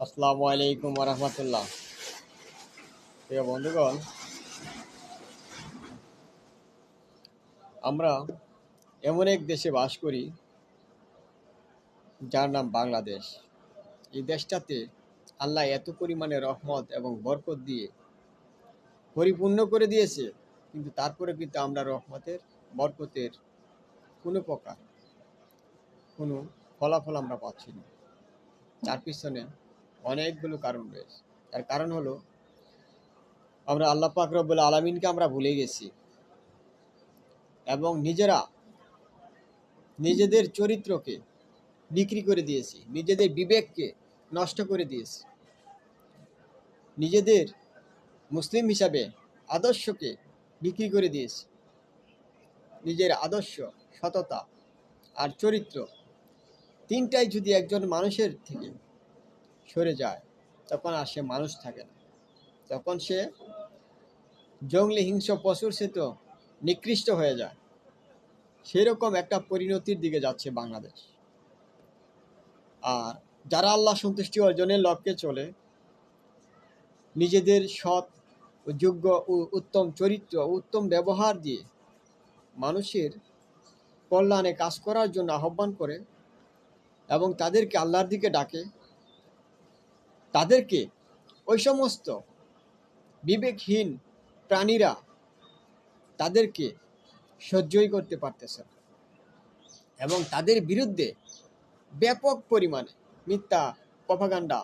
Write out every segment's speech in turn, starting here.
আসসালামু আলাইকুম রহমতুল্লাহ। প্রিয় বন্ধুগণ, আমরা এমন এক দেশে বাস করি যার নাম বাংলাদেশ। এই দেশটাতে আল্লাহ এত পরিমাণে রহমত এবং বরকত দিয়ে পরিপূর্ণ করে দিয়েছে, কিন্তু তারপরে কিন্তু আমরা রহমতের বরকতের কোনো প্রকার কোনো ফলাফল আমরা পাচ্ছি না। তার পিছনে অনেকগুলো কারণ রয়েছে। তার কারণ হলো আমরা আল্লাহ পাক রব্বুল আলামিনকে আমরা ভুলে গেছি এবং নিজেদের চরিত্রকে বিক্রি করে দিয়েছি, নিজেদের বিবেককে নষ্ট করে দিয়েছি, নিজেদের মুসলিম হিসাবে আদর্শকে বিক্রি করে দিয়েছি। নিজের আদর্শ, সততা আর চরিত্র তিনটাই যদি একজন মানুষের থেকে সরে যায়, তখন আর সে মানুষ থাকে না। তখন সে জঙ্গলি হিংস্র পশুর সে তো নিকৃষ্ট হয়ে যায়। সেরকম একটা পরিণতির দিকে যাচ্ছে বাংলাদেশ। আর যারা আল্লাহ সন্তুষ্টি অর্জনের লক্ষ্যে চলে, নিজেদের সৎ ও যোগ্য ও উত্তম চরিত্র ও উত্তম ব্যবহার দিয়ে মানুষের কল্যাণে কাজ করার জন্য আহ্বান করে এবং তাদেরকে আল্লাহর দিকে ডাকে, তাদেরকে ওই সমস্ত বিবেকহীন প্রাণীরা তাদেরকে সহ্যই করতে পারতেছে না এবং তাদের বিরুদ্ধে ব্যাপক পরিমাণে মিথ্যা প্রপাগান্ডা,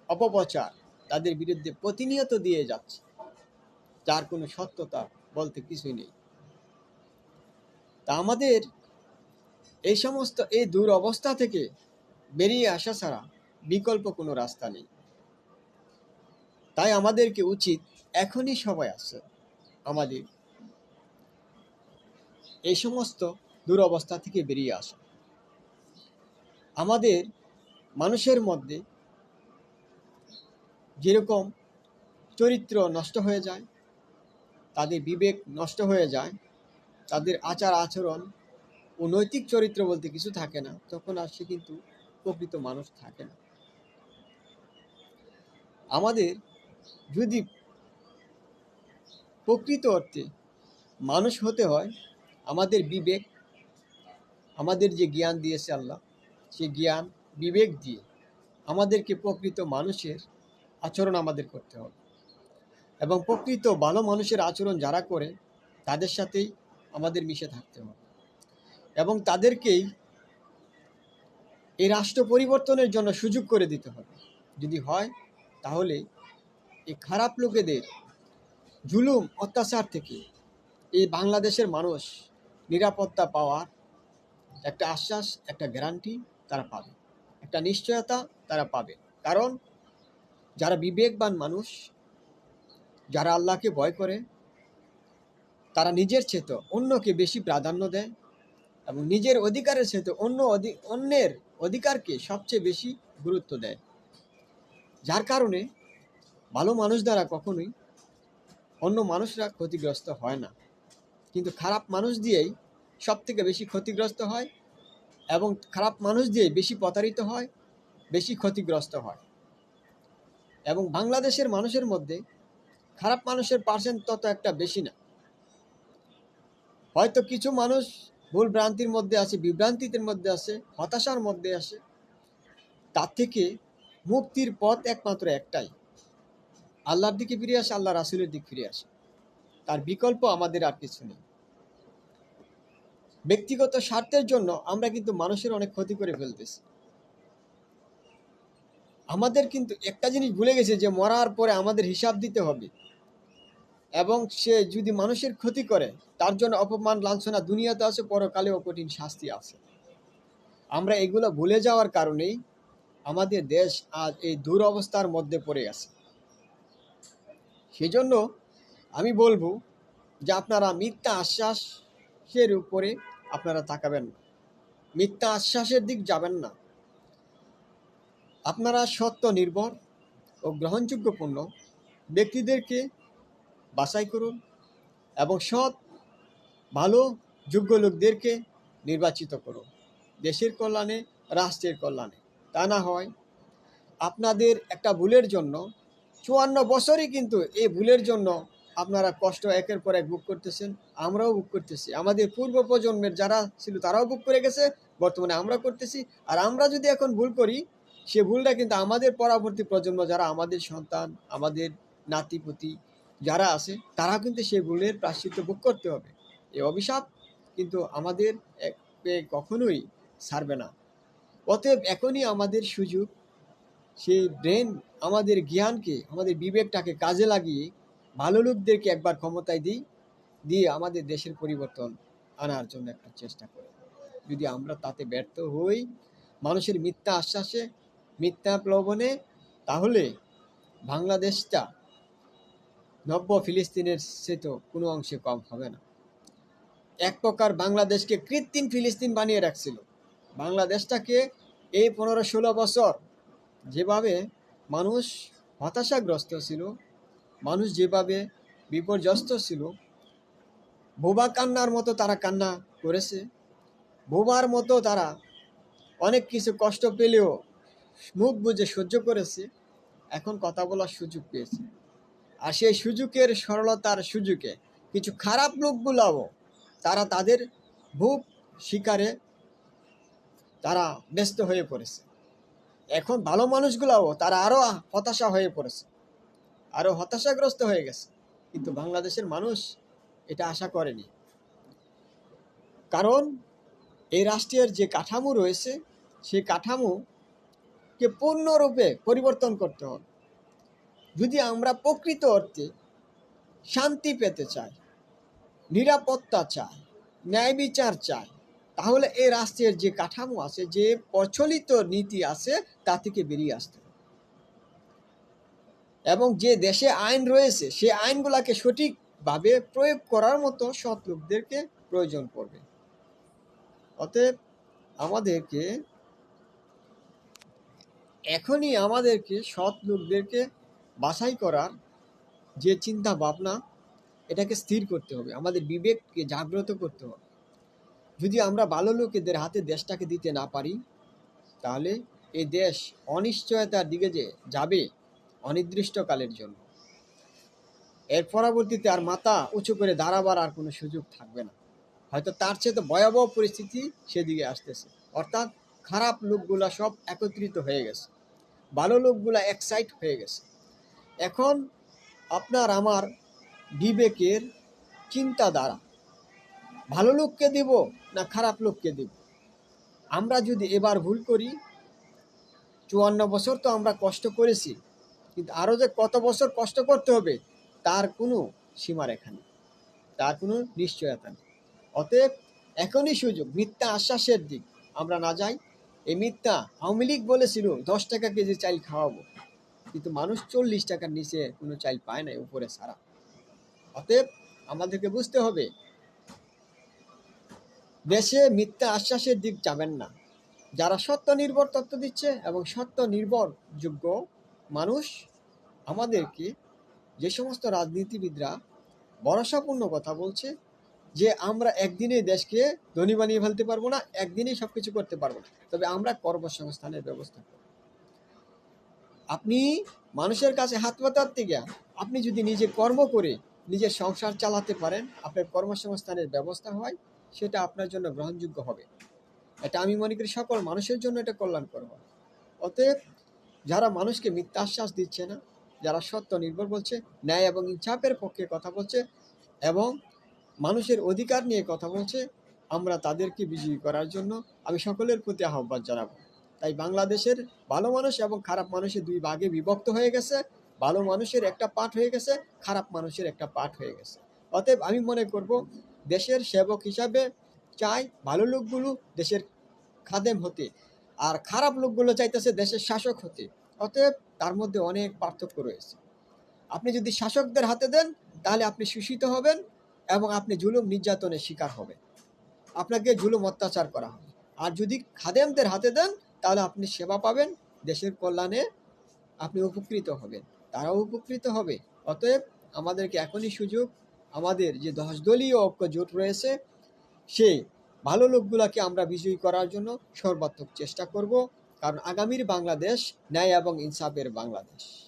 অপপ্রচার তাদের বিরুদ্ধে প্রতিনিয়ত দিয়ে যাচ্ছে, যার কোনো সত্যতা বলতে কিছুই নেই। তা আমাদের এই দুরবস্থা থেকে বেরিয়ে আসা ছাড়া বিকল্প কোনো রাস্তা নেই। তাই আমাদেরকে উচিত, এখনই সময় আছে আমাদের এই সমস্ত দুরবস্থা থেকে বেরিয়ে আসা। আমাদের মানুষের মধ্যে যেরকম চরিত্র নষ্ট হয়ে যায়, তাদের বিবেক নষ্ট হয়ে যায়, তাদের আচার আচরণ ও নৈতিক চরিত্র বলতে কিছু থাকে না, তখন আর সে কিন্তু প্রকৃত মানুষ থাকে না। আমাদের যদি প্রকৃত অর্থে মানুষ হতে হয়, আমাদের বিবেক, আমাদের যে জ্ঞান দিয়েছে আল্লাহ, সে জ্ঞান বিবেক দিয়ে আমাদেরকে প্রকৃত মানুষের আচরণ আমাদের করতে হবে এবং প্রকৃত ভালো মানুষের আচরণ যারা করে তাদের সাথেই আমাদের মিশে থাকতে হবে এবং তাদেরকেই এই রাষ্ট্র পরিবর্তনের জন্য সুযোগ করে দিতে হবে। যদি হয়, তাহলে এই খারাপ লোকেদের জুলুম অত্যাচার থেকে এই বাংলাদেশের মানুষ নিরাপত্তা পাওয়ার একটা আশ্বাস, একটা গ্যারান্টি তারা পাবে, একটা নিশ্চয়তা তারা পাবে। কারণ যারা বিবেকবান মানুষ, যারা আল্লাহকে ভয় করে, তারা নিজের চেয়ে অন্যকে বেশি প্রাধান্য দেয় এবং নিজের অধিকারের চেয়ে অন্যের অধিকারকে সবচেয়ে বেশি গুরুত্ব দেয়। যার কারণে ভালো মানুষ দ্বারা কখনোই অন্য মানুষরা ক্ষতিগ্রস্ত হয় না, কিন্তু খারাপ মানুষ দিয়েই সব থেকে বেশি ক্ষতিগ্রস্ত হয় এবং খারাপ মানুষ দিয়ে বেশি প্রতারিত হয়, বেশি ক্ষতিগ্রস্ত হয়। এবং বাংলাদেশের মানুষের মধ্যে খারাপ মানুষের পার্সেন্ট তত একটা বেশি না। হয়তো কিছু মানুষ ভুল ভ্রান্তির মধ্যে আছে, বিভ্রান্তির মধ্যে আছে, হতাশার মধ্যে আছে। তার থেকে মুক্তির পথ একমাত্র একটাই, আল্লাহর দিকে ফিরে আসে, আল্লাহ রাসূলের দিকে ফিরে আসে। তার বিকল্প আমাদের আর কিছু নেই। ব্যক্তিগত স্বার্থের জন্য আমরা কিন্তু মানুষের অনেক ক্ষতি করে ফেলতেছি। আমাদের কিন্তু একটা জিনিস ভুলে গেছে যে মরার পরে আমাদের হিসাব দিতে হবে এবং সে যদি মানুষের ক্ষতি করে তার জন্য অপমান লাঞ্ছনা দুনিয়াতে আছে, পরকালেও কঠিন শাস্তি আছে। আমরা এগুলো ভুলে যাওয়ার কারণেই আমাদের দেশ আজ এই দুরবস্থার মধ্যে পড়ে আছে। সেজন্য আমি বলবো যে আপনারা মিথ্যা আশ্বাসের উপরে আপনারা তাকাবেন না, মিথ্যা আশ্বাসের দিক যাবেন না। আপনারা সত্য নির্ভর ও গ্রহণযোগ্যপূর্ণ ব্যক্তিদেরকে বাছাই করুন এবং সৎ ভালো যোগ্য লোকদেরকে নির্বাচিত করুন দেশের কল্যাণে, রাষ্ট্রের কল্যাণে। তা না হয় আপনাদের একটা ভুলের জন্য 54 বছরই কিন্তু এই ভুলের জন্য আপনারা কষ্ট একের পর এক ভোগ করতেছেন, আমরাও ভোগ করতেছি। আমাদের পূর্ব প্রজন্মের যারা ছিল তারাও ভোগ করে গেছে, বর্তমানে আমরা করতেছি। আর আমরা যদি এখন ভুল করি, সে ভুলটা কিন্তু আমাদের পরবর্তী প্রজন্ম, যারা আমাদের সন্তান, আমাদের নাতিপুতি যারা আছে, তারা কিন্তু সেই ভুলের প্রায়শ্চিত্ত ভোগ করতে হবে। এই অভিশাপ কিন্তু আমাদের কখনোই ছাড়বে না। অতএব এখনই আমাদের সুযোগ, সেই ব্রেন, আমাদের জ্ঞানকে, আমাদের বিবেকটাকে কাজে লাগিয়ে ভালো লোকদেরকে একবার ক্ষমতায় দিয়ে আমাদের দেশের পরিবর্তন আনার জন্য একটা চেষ্টা করি। যদি আমরা তাতে ব্যর্থ হই, মানুষের মিথ্যা আশ্বাসে, মিথ্যা প্রলোভনে, তাহলে বাংলাদেশটা নব্য ফিলিস্তিনের চেয়ে কোনো অংশে কম হবে না। এক প্রকার বাংলাদেশকে কৃত্রিম ফিলিস্তিন বানিয়ে রাখছিল। বাংলাদেশটাকে এই 15-16 বছর যেভাবে মানুষ হতাশাগ্রস্ত ছিল, মানুষ যেভাবে বিপর্যস্ত ছিল, বোবা কান্নার মতো তারা কান্না করেছে, বোবার মতো তারা অনেক কিছু কষ্ট পেলেও মুখ বুজে সহ্য করেছে। এখন কথা বলার সুযোগ পেয়েছে, আর সেই সুযোগের সরলতার সুযোগে কিছু খারাপ লোকগুলাও তারা তাদের ভুল শিকারে তারা ব্যস্ত হয়ে পড়েছে। এখন ভালো মানুষগুলাও তারা আরো হতাশা হয়ে পড়েছে, আরো হতাশাগ্রস্ত হয়ে গেছে। কিন্তু বাংলাদেশের মানুষ এটা আশা করেনি, কারণ এই রাষ্ট্রের যে কাঠামো রয়েছে, সেই কাঠামোকে পূর্ণরূপে পরিবর্তন করতে হবে। যদি আমরা প্রকৃত অর্থে শান্তি পেতে চাই, নিরাপত্তা চাই, ন্যায় বিচার চাই, তাহলে এই রাষ্ট্রের যে কাঠামো আছে, যে প্রচলিত নীতি আছে, তা থেকে বেরিয়ে আসতে হবে। এবং যে দেশে আইন রয়েছে, সেই আইনগুলোকে সঠিকভাবে প্রয়োগ করার মতো সৎ লোকদেরকে প্রয়োজন পড়বে। অতএব আমাদেরকে সৎ লোকদেরকে বাছাই করার যে চিন্তা ভাবনা, এটাকে স্থির করতে হবে, আমাদের বিবেককে জাগ্রত করতে হবে। যদি আমরা ভালো লোকেদের হাতে দেশটাকে দিতে না পারি, তাহলে এই দেশ অনিশ্চয়তার দিকে যে যাবে অনির্দিষ্টকালের জন্য। এর পরবর্তীতে আর মাথা উঁচু করে দাঁড়াবার আর কোনো সুযোগ থাকবে না। হয়তো তার চেয়ে তো ভয়াবহ পরিস্থিতি সেদিকে আসতেছে। অর্থাৎ খারাপ লোকগুলা সব একত্রিত হয়ে গেছে, ভালো লোকগুলা এক্সাইট হয়ে গেছে। এখন আপনার আমার বিবেকের চিন্তাধারা, ভালো লোককে দিব না খারাপ লোককে দিব। আমরা যদি এবার ভুল করি, 54 বছর তো আমরা কষ্ট করেছি, কিন্তু আরও যে কত বছর কষ্ট করতে হবে তার কোনো সীমারেখা নেই, তার কোনো নিশ্চয়তা নেই। অতএব এখনই সুযোগ মিথ্যা আশ্বাসের দিক আমরা না যাই। এই মিথ্যা, আওয়ামী লীগ বলেছিল 10 টাকা কেজি চাল খাওয়াবো, কিন্তু মানুষ 40 টাকার নিচে কোনো চাল পায় না, উপরে ছাড়া। অতএব আমাদেরকে বুঝতে হবে, দেশে মিথ্যা আশ্বাসের দিক যাবেন না। যারা সত্য নির্ভর তথ্য দিচ্ছে এবং সত্য নির্ভরযোগ্য মানুষ, আমাদেরকে যে সমস্ত রাজনীতিবিদরা ভরসাপূর্ণ কথা বলছে যে আমরা একদিনে দেশকে ধনী বানিয়ে ফেলতে পারবো না, একদিনেই সবকিছু করতে পারবো না, তবে আমরা কর্মসংস্থানের ব্যবস্থা করব। আপনি মানুষের কাছে হাত পাতার থেকে আপনি যদি নিজে কর্ম করে নিজের সংসার চালাতে পারেন, আপনার কর্মসংস্থানের ব্যবস্থা হয়, সেটা আপনার জন্য গ্রহণযোগ্য হবে। এটা আমি মনে করি সকল মানুষের জন্য এটা কল্যাণকর হবে। অতএব যারা মানুষকে মিথ্যা আশ্বাস দিচ্ছে না, যারা সত্য নির্ভর বলছে, ন্যায় এবং ইনসাফের পক্ষে কথা বলছে এবং মানুষের অধিকার নিয়ে কথা বলছে, আমরা তাদেরকে বিজয়ী করার জন্য আমি সকলের প্রতি আহ্বান জানাবো। তাই বাংলাদেশের ভালো মানুষ এবং খারাপ মানুষের দুই ভাগে বিভক্ত হয়ে গেছে। ভালো মানুষের একটা পার্ট হয়ে গেছে, খারাপ মানুষের একটা পার্ট হয়ে গেছে। অতএব আমি মনে করব, দেশের সেবক হিসাবে চাই ভালো লোকগুলো দেশের খাদেম হতে, আর খারাপ লোকগুলো চাইতেছে দেশের শাসক হতে। অতএব তার মধ্যে অনেক পার্থক্য রয়েছে। আপনি যদি শাসকদের হাতে দেন, তাহলে আপনি শোষিত হবেন এবং আপনি জুলুম নির্যাতনের শিকার হবেন, আপনাকে জুলুম অত্যাচার করা হবে। আর যদি খাদেমদের হাতে দেন, তাহলে আপনি সেবা পাবেন, দেশের কল্যাণে আপনি উপকৃত হবেন, তারাও উপকৃত হবে। অতএব আমাদেরকে এখনই সুযোগ, আমাদের যে 10 দলীয় ঐক্য জোট রয়েছে, সেই ভালো লোকগুলাকে আমরা বিজয়ী করার জন্য সর্বাত্মক চেষ্টা করব। কারণ আগামীর বাংলাদেশ ন্যায় এবং ইনসাফের বাংলাদেশ।